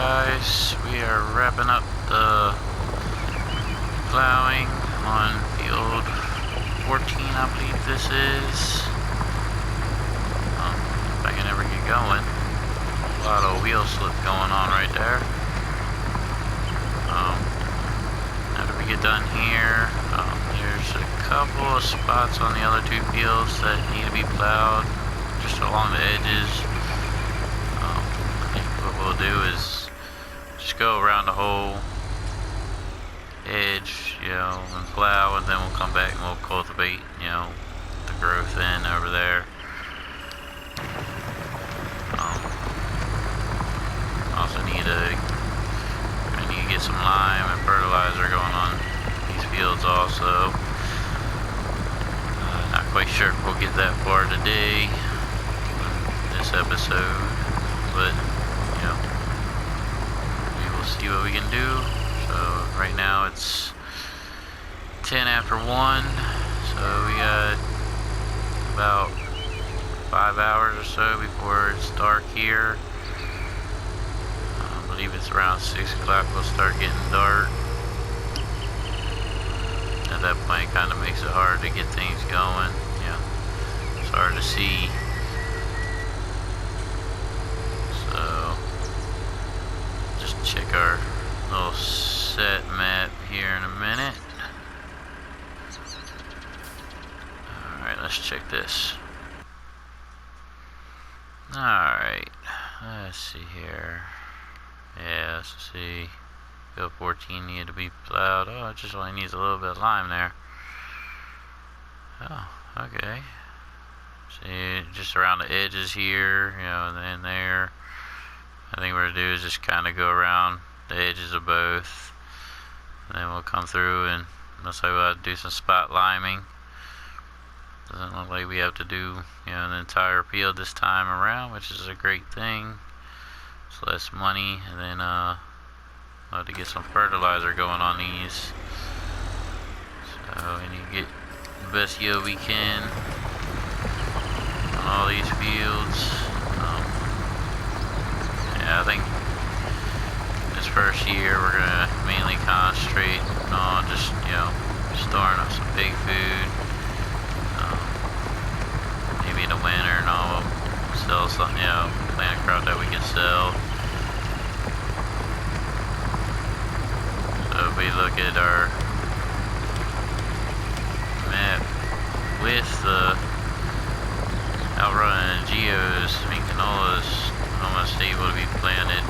guys, we are wrapping up the plowing on field 14, I believe this is. If I can ever get going. A lot of wheel slip going on right there. After we get done here, there's a couple of spots on the other two fields that need to be plowed, just along the edges. I think what we'll do is just go around the whole edge, and plow, and then we'll come back and we'll cultivate, the growth in over there. Also need to get some lime and fertilizer going on these fields also. Not quite sure if we'll get that far today in this episode, but we will see what we can do. So right now it's 10 after 1, so we got about 5 hours or so before it's dark here. I believe it's around 6 o'clock we'll start getting dark. At that point it kind of makes it hard to get things going. It's hard to see. So just check our little set map here in a minute. Alright, let's check this. Alright, let's see here. Yeah, let's see. Field 14 needed to be plowed. Oh, it just only needs a little bit of lime there. Oh, okay. See, just around the edges here, and then there. I think what we're going to do is just kind of go around the edges of both. And then we'll come through, and looks like we'll have to do some spot liming. Doesn't look like we have to do, the entire field this time around, which is a great thing. It's less money, and then we'll have to get some fertilizer going on these. So we need to get the best yield we can on all these fields. I think this first year we're gonna mainly concentrate on just storing up some pig food. Maybe in the winter and all, we'll sell something, plant a crop that we can sell. So if we look at our map with the Outrun and Geos, canola's almost able to be planted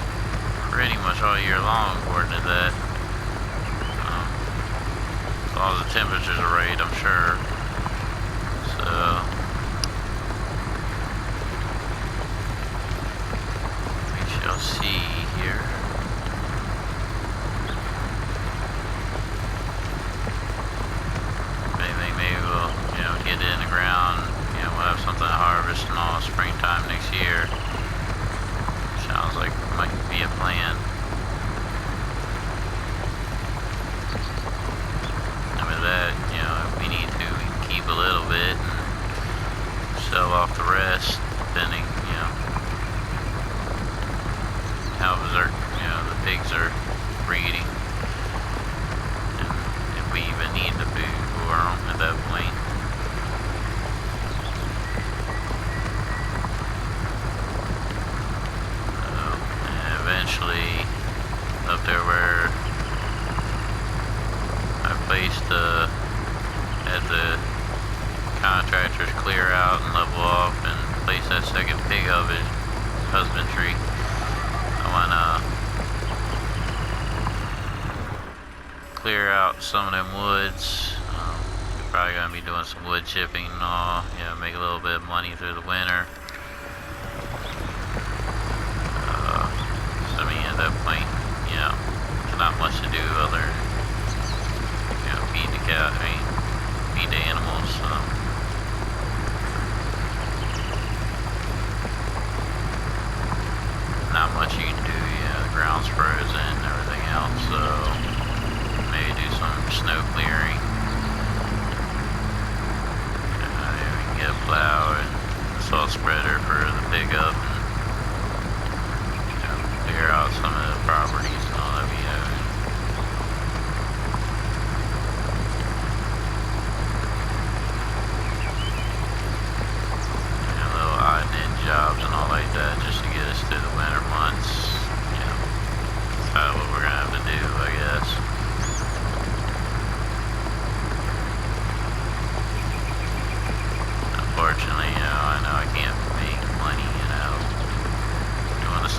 pretty much all year long according to that. As long as the temperatures are right, I'm sure. So we shall see here. Maybe we'll get it in the ground. We'll have something to harvest in all springtime next year. Sounds like it might be a plan. And with that, if we need to, we can keep a little bit and sell off the rest, depending, how the pigs are breeding, and if we even need the food for them at that point. Eventually, up there where I placed had the contractors clear out and level off and place that second pig husbandry, I want to clear out some of them woods. We're probably going to be doing some wood chipping and all, make a little bit of money through the winter. At that point, there's not much to do other than, feed the feed the animals. Not much you can do, the ground's frozen and everything else, so maybe do some snow clearing. Maybe we can get a plow and saw spreader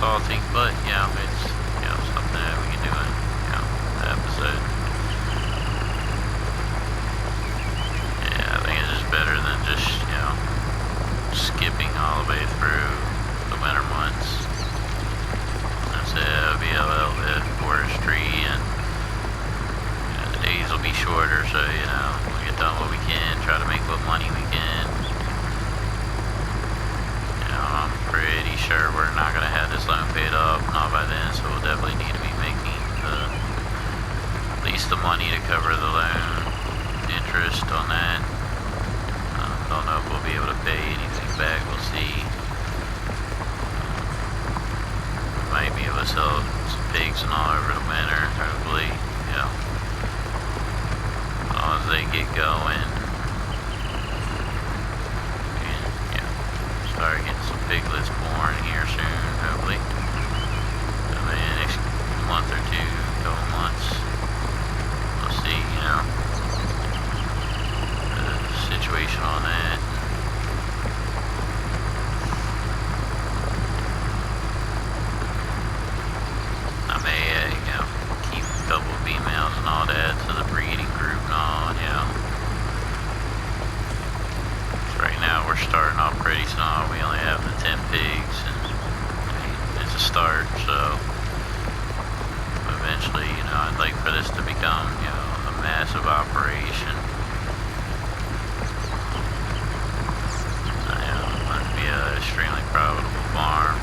salty, but it's something that we can do in the episode. Yeah, I think it's just better than just skipping all the way through the winter months. That's VLL, forestry, and the days will be shorter, so we'll get done what we can, try to make what money we can. I'm pretty sure we're not going to have this loan paid off, not by then, so we'll definitely need to be making at least the money to cover the loan, interest on that. Don't know if we'll be able to pay anything back, we'll see. Might be able to sell some pigs and all over the winter, hopefully, as long as they get going. Start getting some piglets born here soon, hopefully. Maybe the next month or two, couple months. We'll see, the situation on that. I may, keep a couple of females and all that to the breeding group and all, Right now we're starting off pretty small. We only have the 10 pigs, and it's a start, so eventually, I'd like for this to become, a massive operation. It'd be an extremely profitable farm.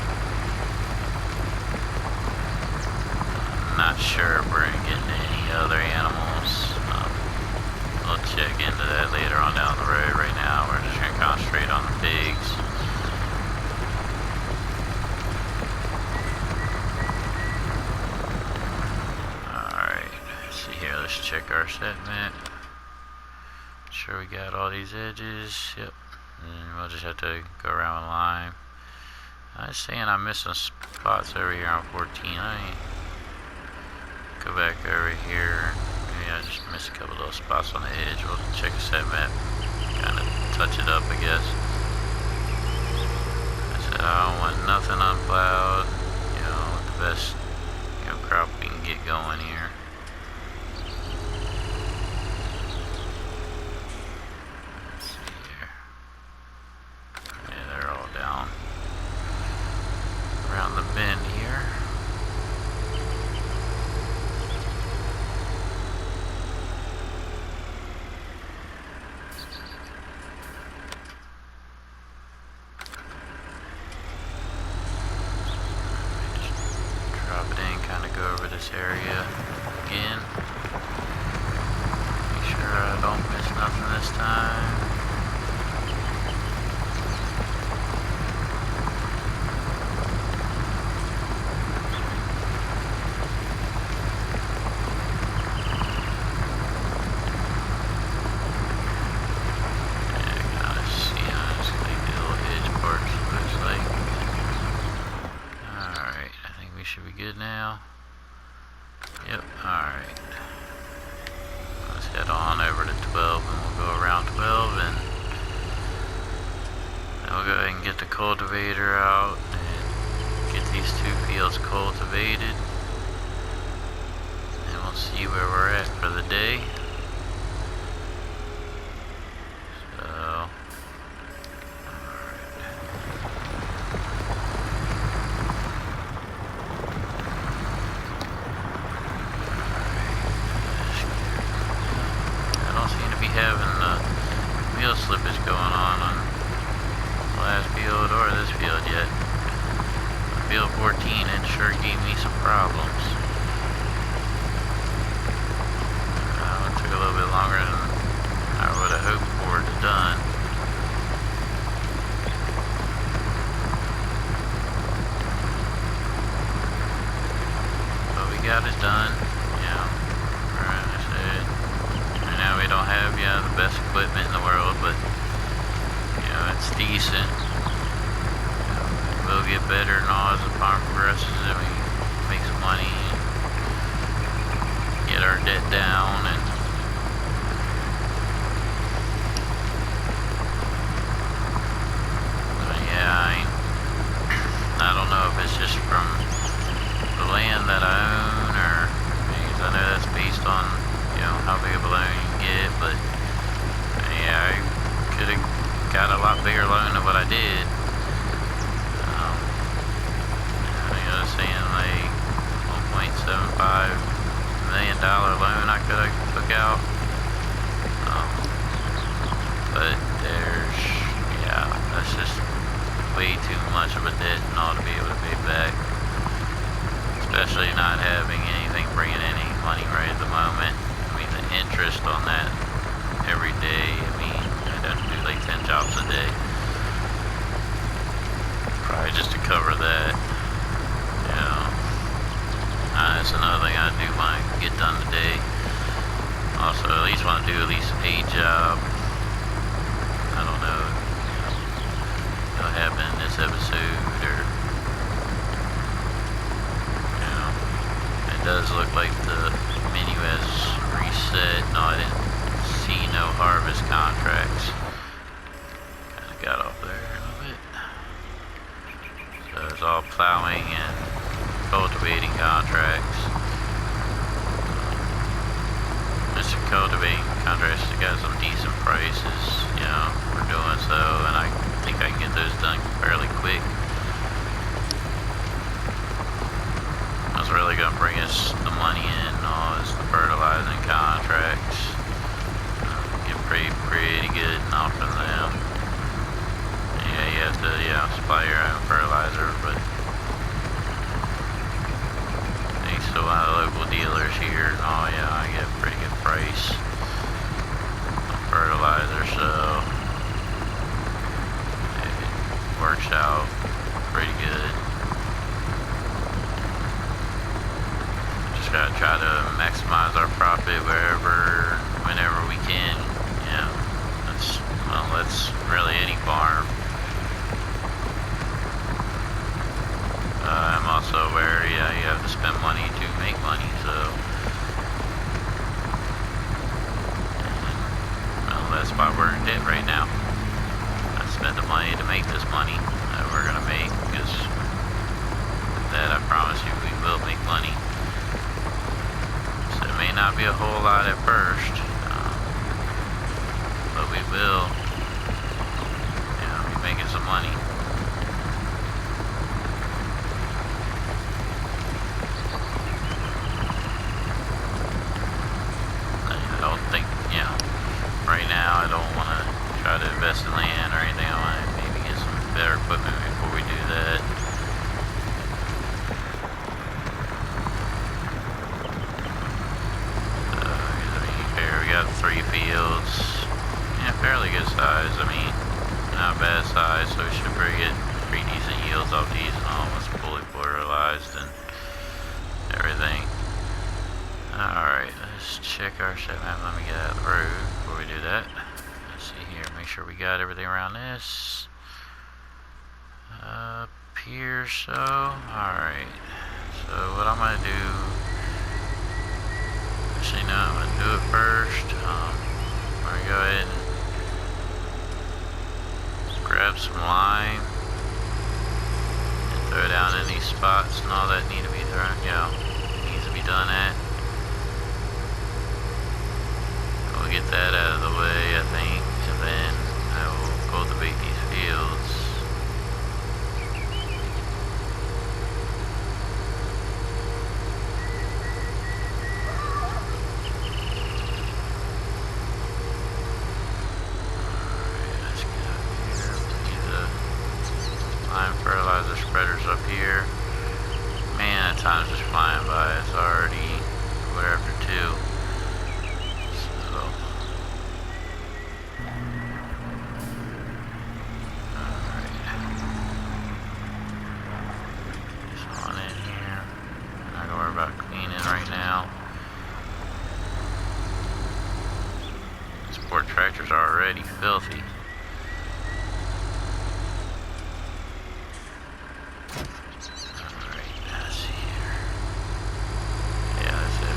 I'm not sure if we're going to get into any other animals. We'll check into that later on down the road. Right now, we're just going to concentrate on the pigs. Alright, let's see here. Let's check our segment. Make sure we got all these edges. Yep. And we'll just have to go around the line. I was saying I'm missing spots over here on 14. Let me go back over here. I just missed a couple little spots on the edge. We'll check the set map, kind of touch it up, I guess. I said I don't want nothing unplowed. The best crop we can get going here. Let's see here. Yeah, they're all down around the bend here. This area again. Make sure I don't miss nothing this time. Should be good now. Yep, alright. Let's head on over to 12 and we'll go around 12 and then we'll go ahead and get the cultivator out and get these two fields cultivated. And we'll see where we're at for the day. Having wheel slippage going on the last field or this field yet. Field 14, it sure gave me some problems. It took a little bit longer than I would have hoped for it done. But we got it done. We don't have, the best equipment in the world, but, it's decent. We'll get better and all as the farm progresses and we make some money and get our debt down and I don't know if it's just from want to do at least a job. I don't know what'll happen in this episode, or it does look like the menu has reset. No, I didn't see no harvest contracts. Kind of got off there a little bit. So it's all plowing and cultivating contracts. Just cultivating contracts got some decent prices, for doing so, and I think I can get those done fairly quick. What's really going to bring us the money in is the fertilizing contracts. Get pretty good off of them. Yeah, you have to supply your own fertilizer, but thanks to one of the local dealers here, I get a pretty good price on fertilizer, so it works out pretty good. Just gotta try to maximize our profit whenever we can. That's really any farm. I'm also aware, you have to spend money to make money, so that's why we're in debt right now. I spent the money to make this money that we're gonna make, because that I promise you we will make money. So it may not be a whole lot at first, but we will be making some money. I don't think, right now I don't want to try to invest in land or anything. I want to maybe get some better equipment before we do that. Here we got 3 fields. Fairly good size. Not bad size, so we should get pretty decent yields off these, and all almost fully fertilized and everything. Alright, let's check our set map. Let me get out of the road before we do that. Let's see here, make sure we got everything around this. Up here, so. Alright. So what I'm gonna do. Actually, no, I'm gonna do it first. I'm gonna go ahead and grab some lime and throw it down in these spots and all that need to be thrown, needs to be done at. We'll get that out of the way, I think, and then I will cultivate these fields. Fertilizer spreaders up here. Man, that time's just flying by. It's already quarter after 2. So alright. This one in here. I'm not gonna worry about cleaning right now. This poor tractor's already filthy.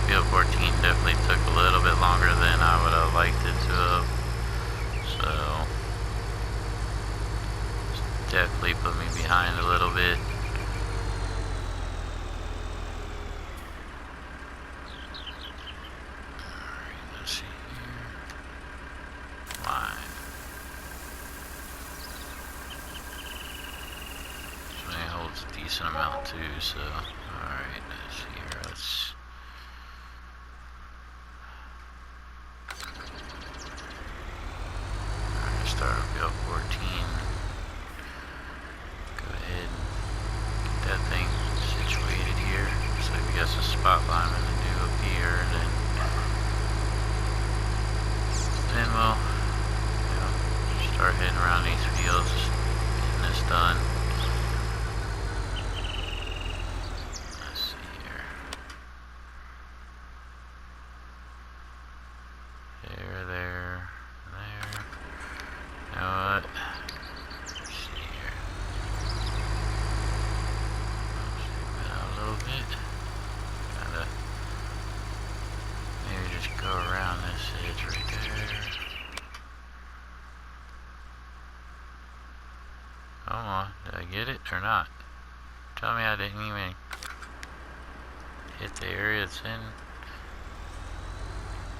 Field 14 definitely took a little bit longer than I would have liked it to have, so definitely put me behind a little bit. Alright, let's see here. Line. This one holds a decent amount too, so alright, let's see here. Let's start field 14. Go ahead and get that thing situated here. So we got some spot linemen to do up here, and then we'll start heading around these fields, getting this done. Let's see here. it. Kinda maybe just go around this edge right there. Come on, did I get it or not? Tell me I didn't even hit the area it's in.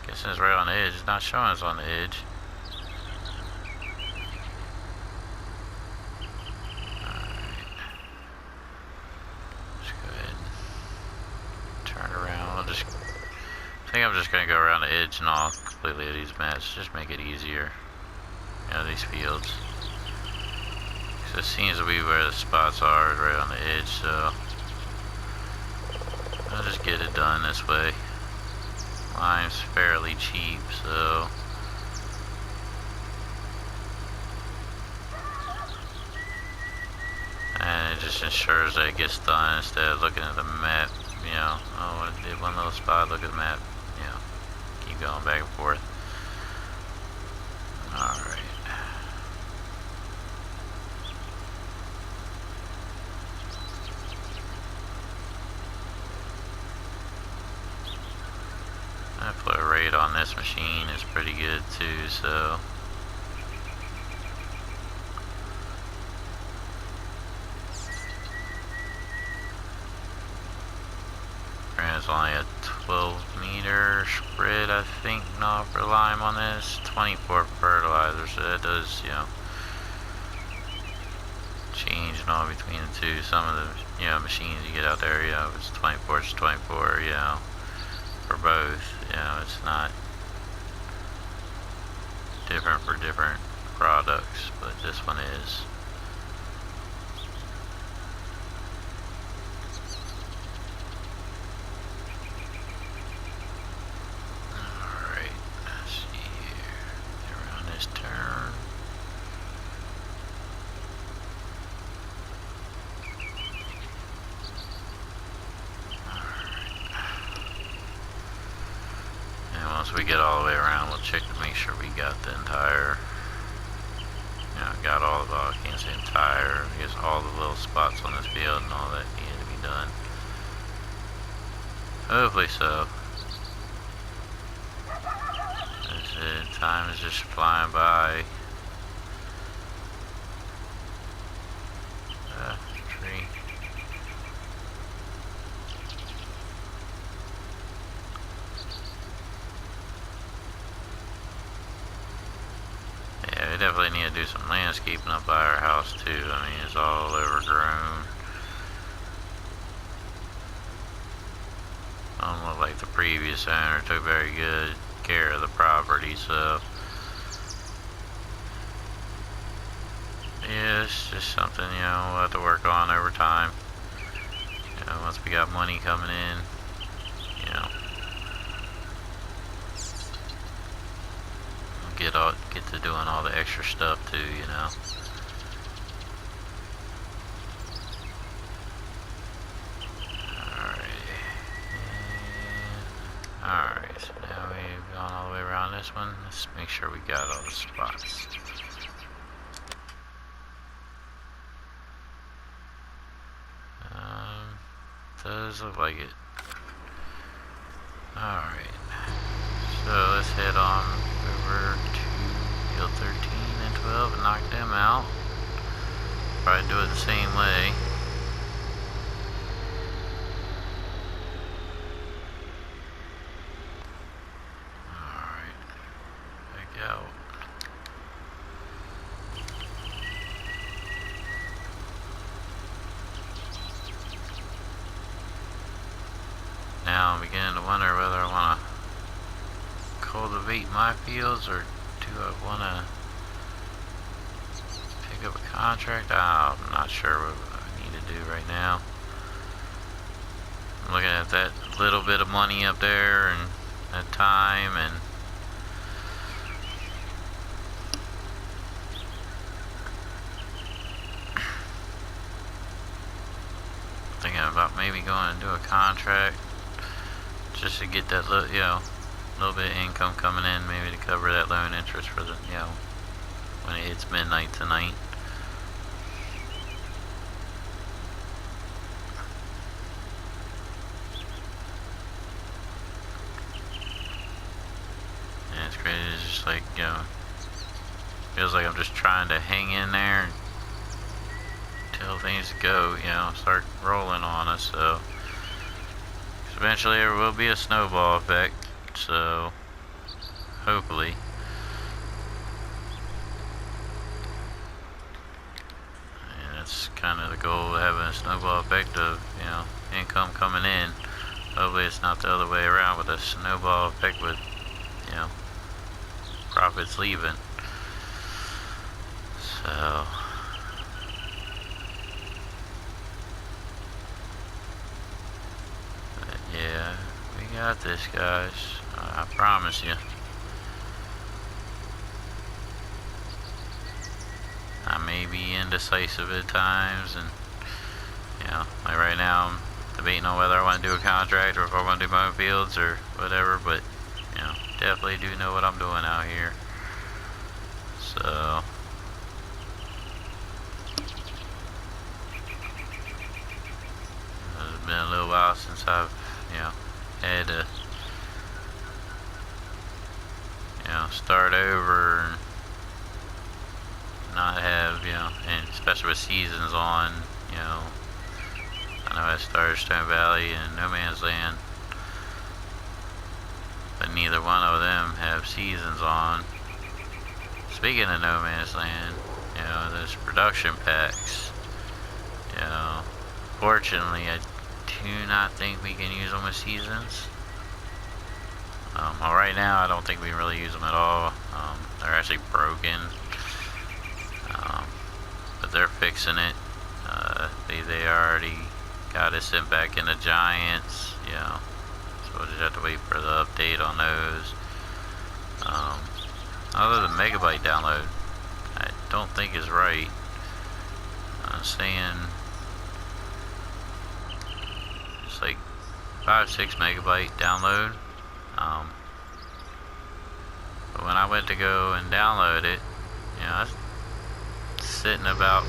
Guessing it's right on the edge. It's not showing us on the edge. Alright. Let's go ahead and turn around. I think I'm just gonna go around the edge and all completely of these maps. Just make it easier. You know, these fields. So it seems to be where the spots are, right on the edge, so I'll just get it done this way. Lime's fairly cheap, so and it just ensures that it gets done instead of looking at the map, you know, oh, I did one little spot, look at the map, you know, keep going back and forth. Alright. The flow rate on this machine is pretty good too, so it's only a 12-meter spread, I think, not for lime on this, 24 fertilizer, so that does, you know, change and all between the two. Some of the, you know, machines you get out there, you know, if it's 24, it's 24, you know, for both, you know, it's not different for different products, but this one is. Alright, let's see here, around this turn. Once we get all the way around, we'll check to make sure we got the entire, you know, got all the, I can't say entire, I guess all the little spots on this field and all that needed to be done. Hopefully so. Time is just flying by. Tree. Yeah, we definitely need to do some landscaping up by our house too. I mean, it's all overgrown. Don't look like the previous owner took very good care of the property, so yeah, it's just something, you know, we'll have to work on over time. You know, once we got money coming in, you know, get to doing all the extra stuff too, you know. Alright, so now we've gone all the way around this one. Let's make sure we got all the spots. Does look like it. Alright, so let's head on over to field 13 and 12 and knock them out. Probably do it the same way. Alright, back out. Now I'm beginning to wonder whether I want to cultivate my fields or do I want to pick up a contract. I'm not sure what I need to do right now. I'm looking at that little bit of money up there and that time, and thinking about maybe going and do a contract just to get that little, you know, little bit of income coming in, maybe to cover that loan interest for the, you know, when it hits midnight tonight. It's just like, you know, feels like I'm just trying to hang in there until things go, you know, start rolling on us. So eventually there will be a snowball effect, so hopefully. And that's kind of the goal, of having a snowball effect of, you know, income coming in. Hopefully it's not the other way around with a snowball effect with, you know, profits leaving. So but yeah, we got this, guys. I promise you. I may be indecisive at times, and you know, like right now I'm debating on whether I want to do a contract or if I want to do my own fields or whatever, but you know, definitely do know what I'm doing out here. So it's been a little while since I've, you know, had to, you know, start over and not have, you know, and especially with seasons on, you know, I know I started Stone Valley and No Man's Land, but neither one of them have seasons on. Speaking of No Man's Land, you know, those production packs, you know, fortunately I do not think we can use them with seasons. Well, right now I don't think we can really use them at all. They're actually broken, but they're fixing it. They already got us sent back into Giants, you know, so we'll just have to wait for the update on those. Other than megabyte download, I don't think is right. Saying it's like 5-6 megabyte download. But when I went to go and download it, you know, I was sitting about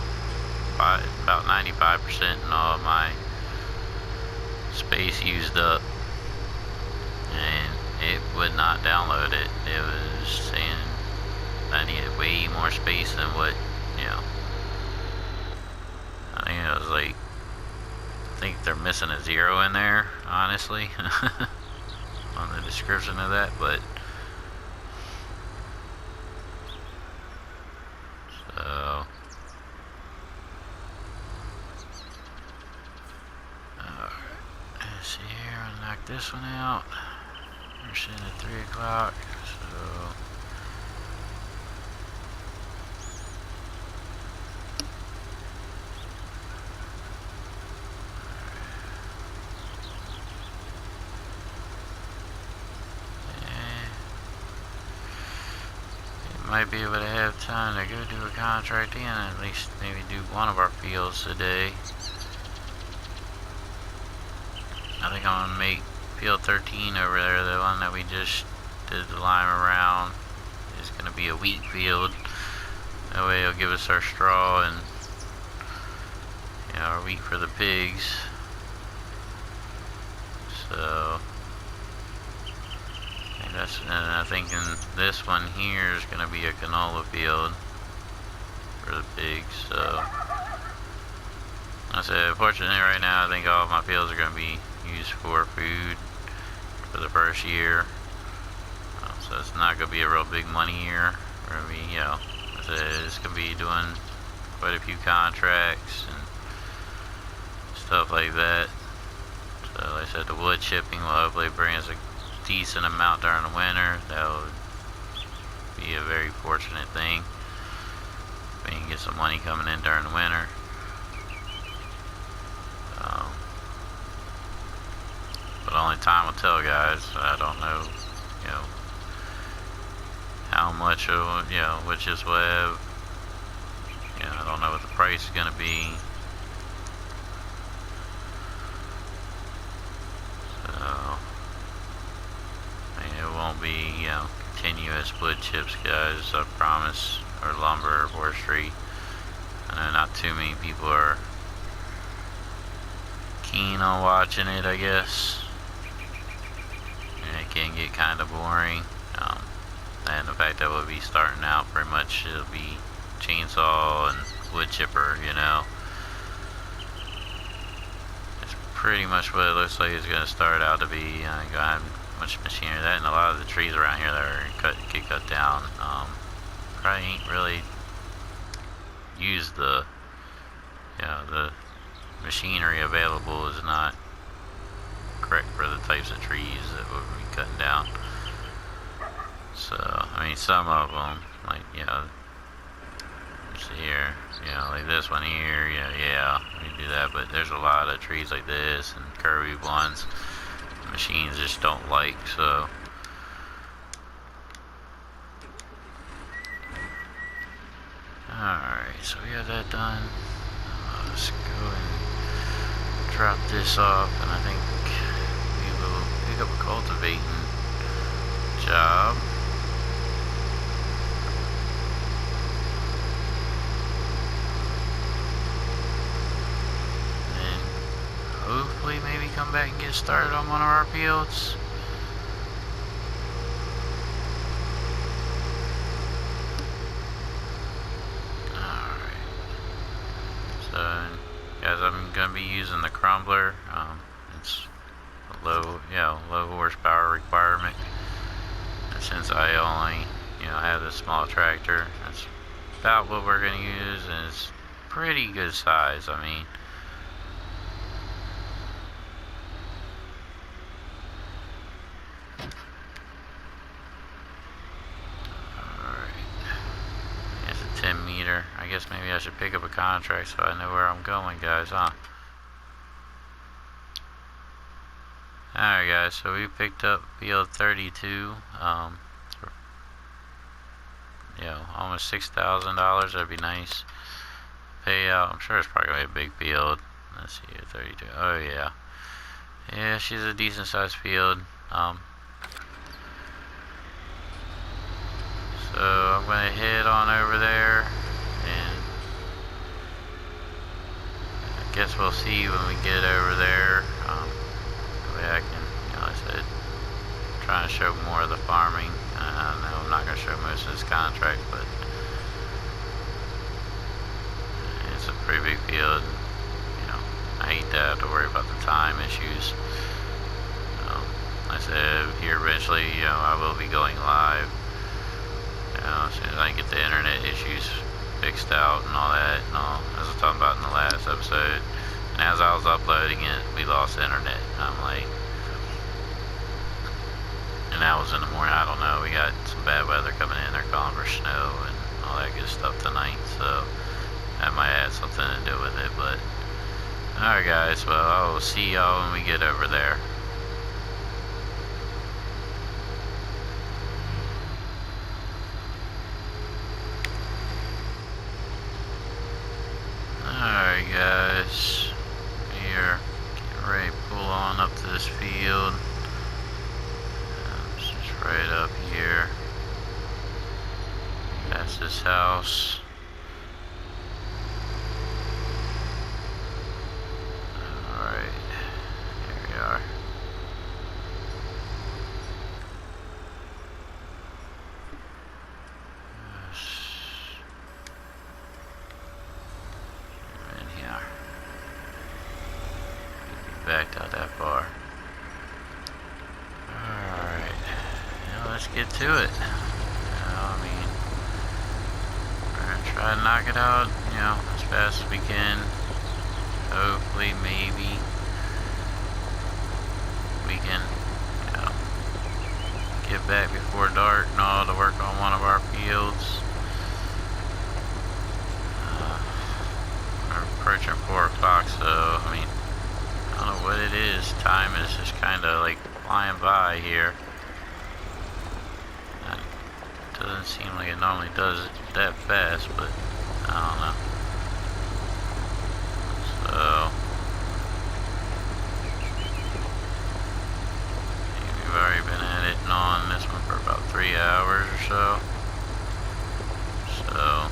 95% and all of my space used up, and it would not download it. It was saying I needed way more space than what, you know, I think it was like, I think they're missing a 0 in there, honestly, on the description of that, but so let's see here, I'll knock this one out. We're sitting at 3 o'clock, so might be able to have time to go do a contract in, at least maybe do one of our fields today. I think I'm gonna make field 13 over there, the one that we just did the lime around, is gonna be a wheat field. That way it'll give us our straw and, you know, our wheat for the pigs. So and I think in this one here is going to be a canola field for the pigs. So I said, fortunately right now I think all of my fields are going to be used for food for the first year. So it's not going to be a real big money year. We're going to be, you know, I said it's going to be doing quite a few contracts and stuff like that. So like I said, the wood chipping will hopefully bring us a decent amount during the winter. That would be a very fortunate thing. We can get some money coming in during the winter. But only time will tell, guys. I don't know, you know, how much of, you know, which is will have, you know, I don't know what the price is going to be. So it won't be, you know, continuous wood chips, guys, I promise, or lumber or forestry. I know not too many people are keen on watching it, I guess. And it can get kind of boring. and the fact that we'll be starting out pretty much, it'll be chainsaw and wood chipper, you know. It's pretty much what it looks like it's going to start out to be. You know, you don't have much machinery. That and a lot of the trees around here that are get cut down. Probably ain't really used the, you know, the machinery available is not correct for the types of trees that we'll be cutting down. So, I mean, some of them, like, you know, see here, you know, like this one here, yeah, we do that, but there's a lot of trees like this and curvy ones machines just don't like, so. Alright, so we got that done. Let's go and drop this off, and I think we will pick up a cultivating job. And hopefully maybe come back and get started on one of our fields. Guys, I'm going to be using the Crumbler. It's a low horsepower requirement. And since I only, have this small tractor, that's about what we're going to use, and it's pretty good size. I mean, I guess maybe I should pick up a contract so I know where I'm going, guys, huh? Alright, guys, so we picked up field 32, almost $6,000. That'd be nice. Payout, I'm sure it's probably going to be a big field. Let's see here, 32, oh yeah. Yeah, she's a decent sized field. So I'm going to head on over there. And I guess we'll see when we get over there. That way I can, like I said, trying to show more of the farming. I know I'm not going to show most of this contract, but it's a pretty big field. I hate to have to worry about the time issues. Like I said, here eventually, I will be going live. As soon as I get the internet issues fixed out and all that, as I was talking about in the last episode. And as I was uploading it, we lost internet. I'm like, and that was in the morning. I don't know. We got some bad weather coming in. They're calling for snow and all that good stuff tonight. So that might have something to do with it. But alright, guys. Well, I will see y'all when we get over there. Alright, guys, here, getting ready to pull on up to this field. It's just right up here, past this house. Alright, here we are. Backed out that far. Alright. Let's get to it. I mean, we're gonna try to knock it out, as fast as we can. Hopefully, maybe we can, get back before dark and all to work on one of our fields. We're approaching 4 o'clock, so, I mean, I don't know what it is. Time is just kind of like flying by here. It doesn't seem like it normally does it that fast, but I don't know. So we've already been editing on this one for about 3 hours or so. So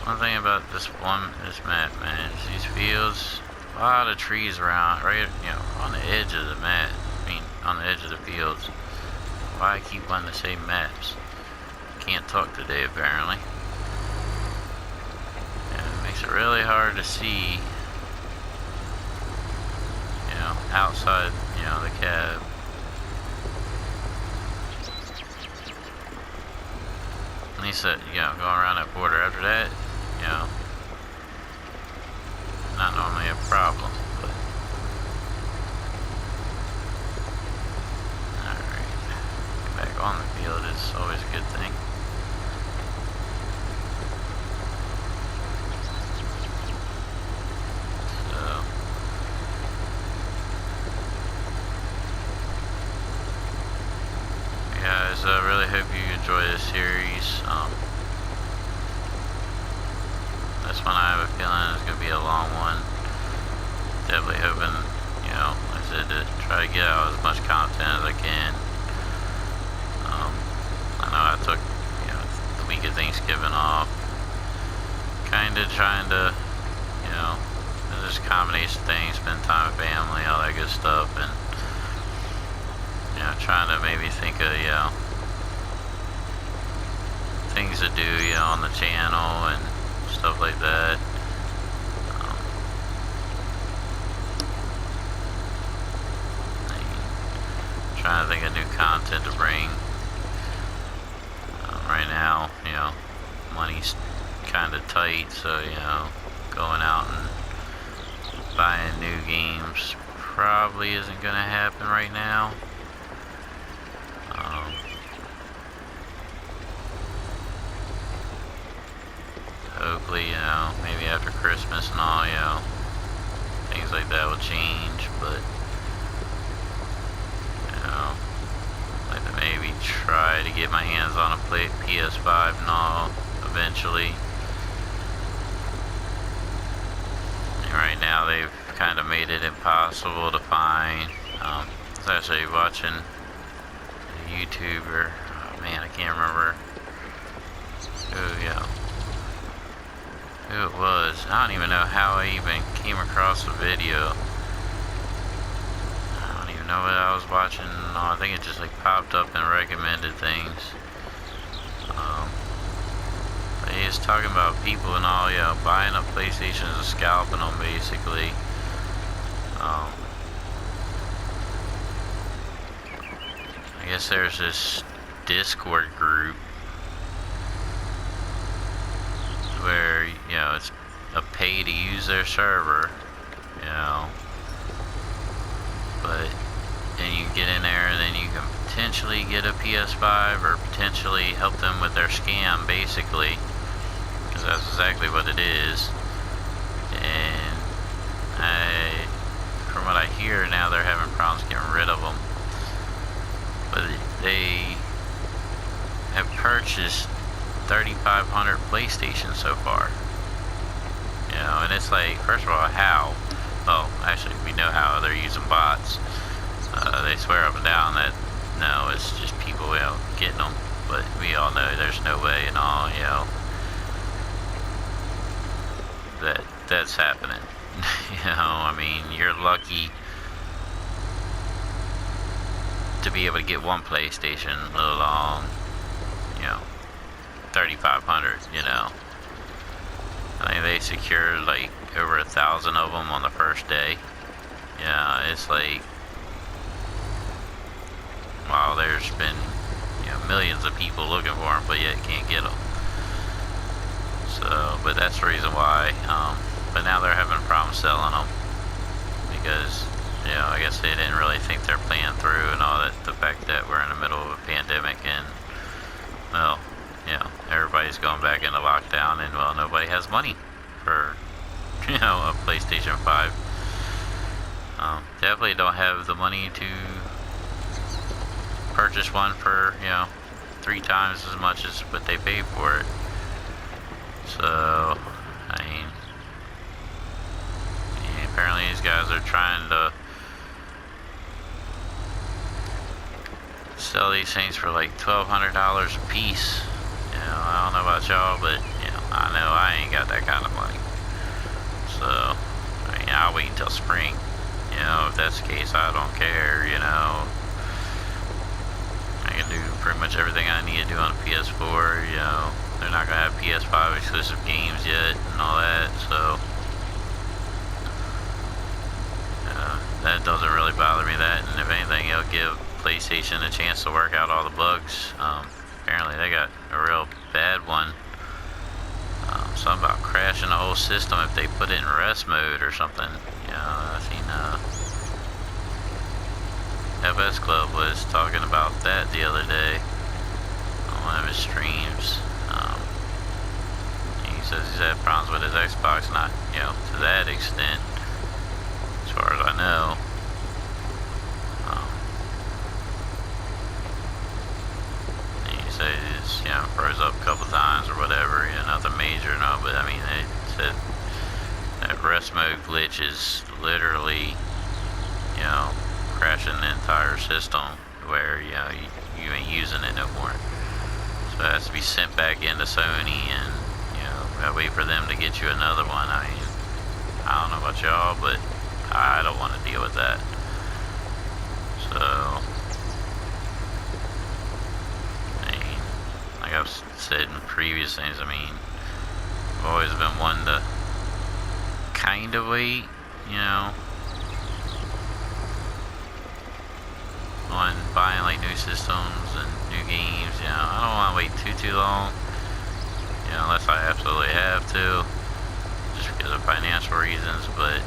one thing about this map, man, is these fields, a lot of trees around, right, on the edge of the map. I mean, on the edge of the fields. Why I keep wanting to say maps? Can't talk today, apparently. And it makes it really hard to see, outside, the cab. At least that, going around that border after that, not normally a problem, but alright. Get back on the field is always a good thing. So guys, I really hope you enjoy this series. This one I have a feeling is going to be a long one. Definitely hoping, like I said, to try to get out as much content as I can. I know I took, the week of Thanksgiving off. Kind of trying to, just a combination of things, spend time with family, all that good stuff, and, trying to maybe think of, things to do, on the channel and stuff like that. Trying to think of new content to bring. Right now, money's kind of tight, so, going out and buying new games probably isn't going to happen right now. Hopefully, maybe after Christmas and all, things like that will change, but, I'd like to maybe try to get my hands on a PS5 and all, eventually. And right now, they've kind of made it impossible to find. I was actually watching a YouTuber, oh man, I can't remember who it was. I don't even know how I even came across the video. I don't even know what I was watching. No, I think it just like popped up and recommended things. But he was talking about people and all, buying up PlayStations and scalping them basically. I guess there's this Discord group where, it's a pay to use their server, but then you get in there and then you can potentially get a PS5 or potentially help them with their scam, basically, because that's exactly what it is. And from what I hear now, they're having problems getting rid of them, but they have purchased 3,500 PlayStations so far. And it's like, first of all, how? Well, actually, we know how. They're using bots. They swear up and down that, no, it's just people, getting them. But we all know there's no way and all, that's happening. I mean, you're lucky to be able to get one PlayStation, let alone, 3,500, I think they secured like over 1,000 of them on the first day. It's like, wow, there's been, millions of people looking for them, but yet can't get them. So, but that's the reason why. But now they're having problems selling them because, I guess they didn't really think their plan through and all that. The fact that we're in the middle of a pandemic and, well, everybody's going back into lockdown and, well, nobody has money for, a PlayStation 5. Definitely don't have the money to purchase one for, 3 times as much as what they paid for it. So, I mean, apparently these guys are trying to sell these things for like $1,200 a piece. I don't know about y'all, but I know I ain't got that kind of money. So, I mean, I'll wait until spring. If that's the case, I don't care. I can do pretty much everything I need to do on the PS4. They're not gonna have PS5 exclusive games yet and all that, so that doesn't really bother me. That, and if anything, it'll give PlayStation a chance to work out all the bugs. Apparently, they got a real bad one. Something about crashing the whole system if they put it in rest mode or something. I seen FS Club was talking about that the other day on one of his streams. He says he's had problems with his Xbox, not to that extent, as far as I know. He says he's froze up a couple times or whatever. Nothing major, no. But I mean, they said that rest mode glitch is literally crashing the entire system where you ain't using it no more. So it has to be sent back into Sony, and gotta wait for them to get you another one. I mean, I don't know about y'all, but I don't want to deal with that. So, I mean, like I've said in previous things, I mean, I've always been one to kind of wait, on buying like new systems and new games. I don't want to wait too long, unless I absolutely have to, just because of financial reasons. But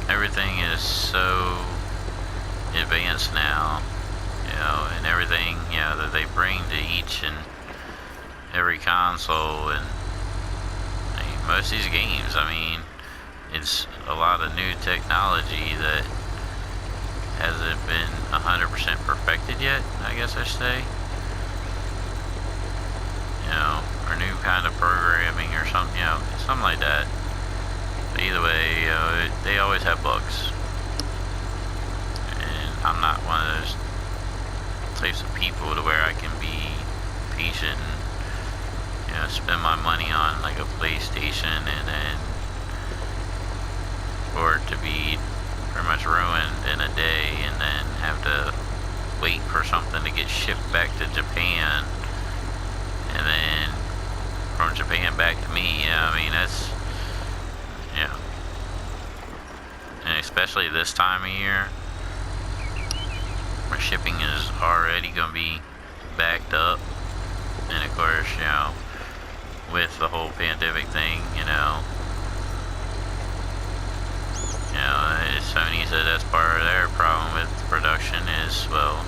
everything is so advanced now, and everything that they bring to each and every console, and I mean, most of these games, I mean, it's a lot of new technology that hasn't been 100% perfected yet, I guess I should say. Or new kind of programming or something, something like that. But either way, they always have bugs. And I'm not one of those types of people to where I can be patient and, spend my money on like a PlayStation and then for it to be pretty much ruined in a day, and then have to wait for something to get shipped back to Japan, and then from Japan back to me. I mean, that's and especially this time of year where shipping is already going to be backed up, and of course, with the whole pandemic thing, Sony said that's part of their problem with production is, well,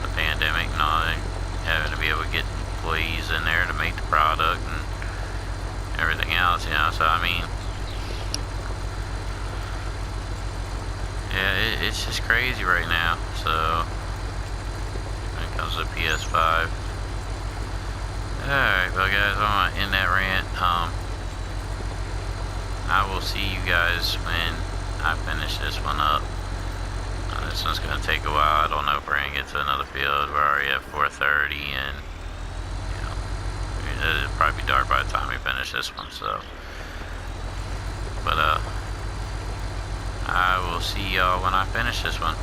the pandemic and all that, having to be able to get employees in there to make the product and everything else, so I mean, it's just crazy right now. So when it comes to PS5. Alright, well guys, I'm gonna end that rant. I will see you guys when I finish this one up. This one's gonna take a while. I don't know if we're gonna get to another field. We're already at 4:30, and it'll probably be dark by the time we finish this one. So, but I will see y'all when I finish this one.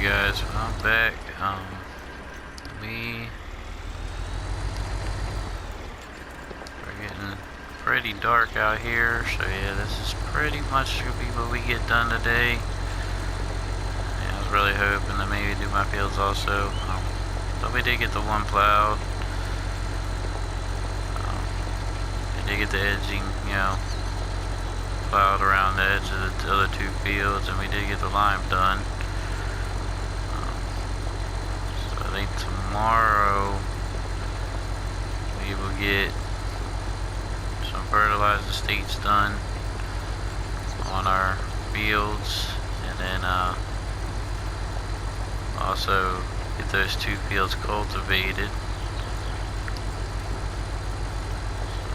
Guys, I'm back. We're getting pretty dark out here, so yeah, this is pretty much gonna be what we get done today. Yeah, I was really hoping to maybe do my fields also, but we did get the one plowed. We did get the edging, plowed around the edge of the other two fields, and we did get the lime done. I think tomorrow we will get some fertilizer states done on our fields, and then also get those 2 fields cultivated.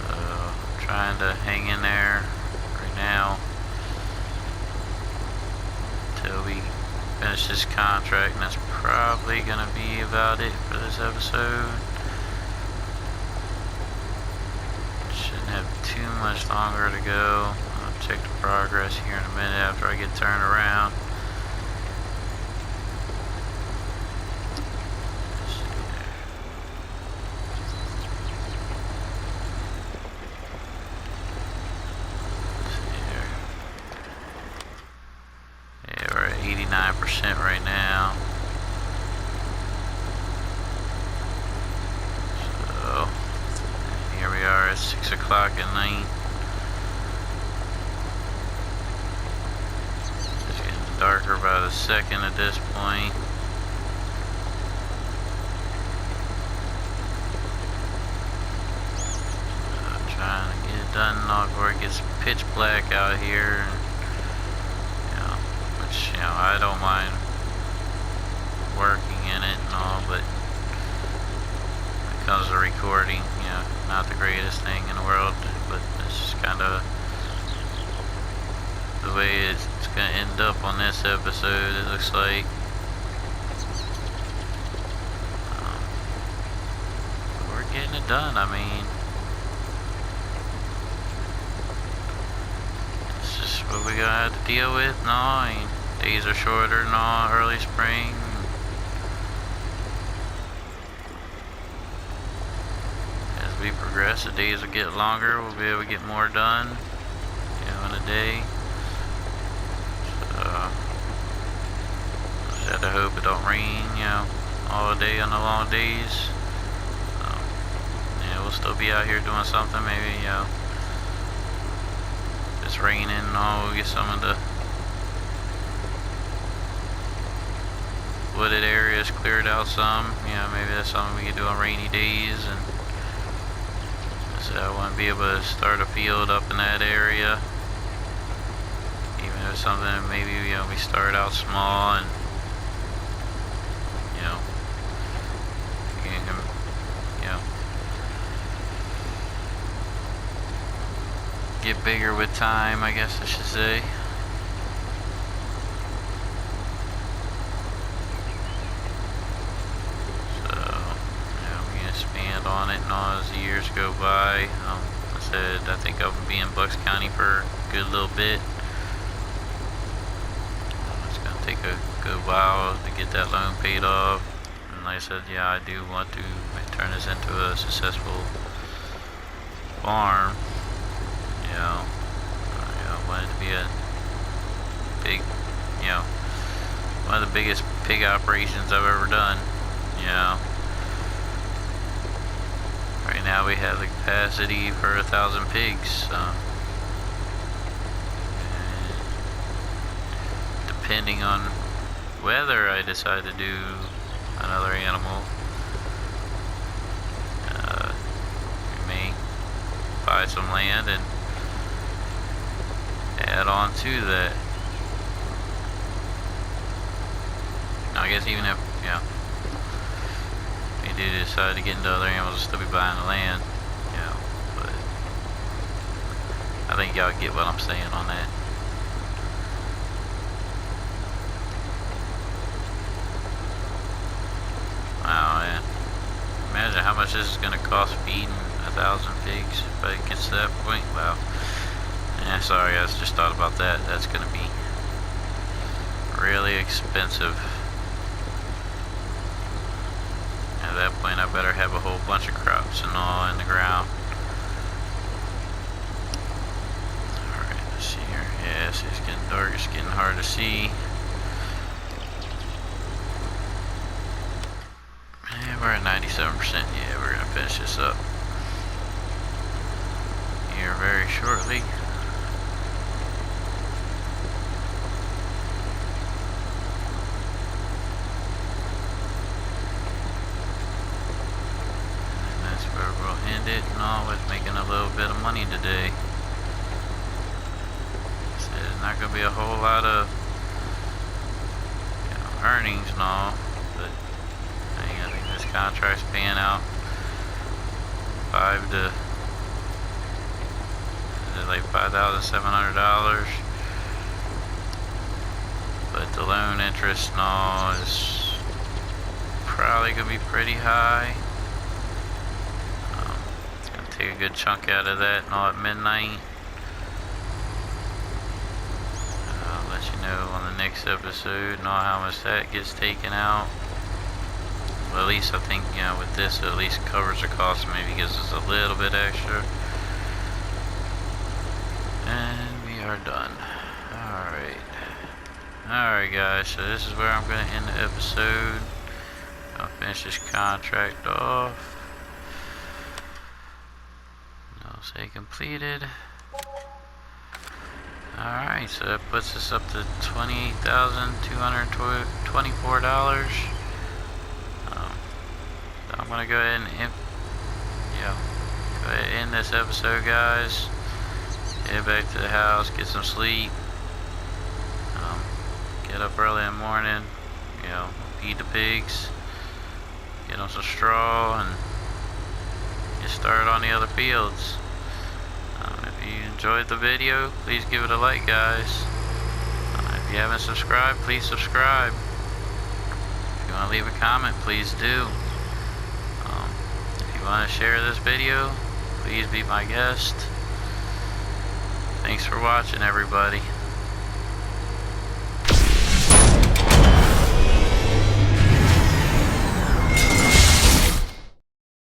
So I'm trying to hang in there right now until we finish this contract, and that's probably gonna be about it for this episode. Shouldn't have too much longer to go. I'll check the progress here in a minute after I get turned around. Yeah, we're at 89% right now. So here we are at 6 o'clock at night. It's getting darker by the second at this point. I'm trying to get it done before it gets pitch black out here. Which, I don't mind working in it and all, but when it comes to recording, not the greatest thing in the world, but it's just kind of the way it's going to end up on this episode, it looks like. We're getting it done. I mean, it's just what we got to deal with. No, I mean, days are shorter now, early spring. As we progress, the days will get longer. We'll be able to get more done, in a day. So, just have to hope it don't rain, all day on the long days. We'll still be out here doing something. Maybe, if it's raining and all, we'll get some of the wooded areas cleared out some. Maybe that's something we could do on rainy days. And so I want to be able to start a field up in that area, even if it's something that maybe we start out small and get bigger with time, I guess I should say. On it and all as the years go by. I think I'll be in Bucks County for a good little bit. It's going to take a good while to get that loan paid off. And like I said, I do want to turn this into a successful farm. I want it to be a big, one of the biggest pig operations I've ever done. Right now we have the capacity for 1,000 pigs. And depending on whether I decide to do another animal, we may buy some land and add on to that. Now, I guess even if, we do decide to get into other animals, we'll still be buying the land, but I think y'all get what I'm saying on that. Wow, man. Imagine how much this is going to cost feeding 1,000 pigs if it gets to that point. Wow. Yeah, sorry, I just thought about that. That's going to be really expensive. At that point, I better have a whole bunch of crops and all in the ground. Alright, let's see here. Yeah, see, it's getting dark. It's getting hard to see. Yeah, we're at 97%. Yeah, we're going to finish this up here very shortly. It and all with making a little bit of money today. So there's not going to be a whole lot of earnings and all, but contract's paying out $5,700, but the loan interest and all is probably gonna be pretty high. It's gonna take a good chunk out of that and all at midnight. I'll let you know on the next episode and all how much that gets taken out. Well, at least I think, you know, with this, it at least covers the cost, maybe gives us a little bit extra. And we are done. Alright guys, so this is where I'm going to end the episode. I'll finish this contract off. I'll say completed. Alright, so that puts us up to $28,224. I'm gonna go ahead and end this episode, guys. Get back to the house, get some sleep. Get up early in the morning. You know, feed the pigs. Get them some straw and get started on the other fields. If you enjoyed the video, please give it a like, guys. If you haven't subscribed, please subscribe. If you want to leave a comment, please do. If you want to share this video, please be my guest. Thanks for watching, everybody.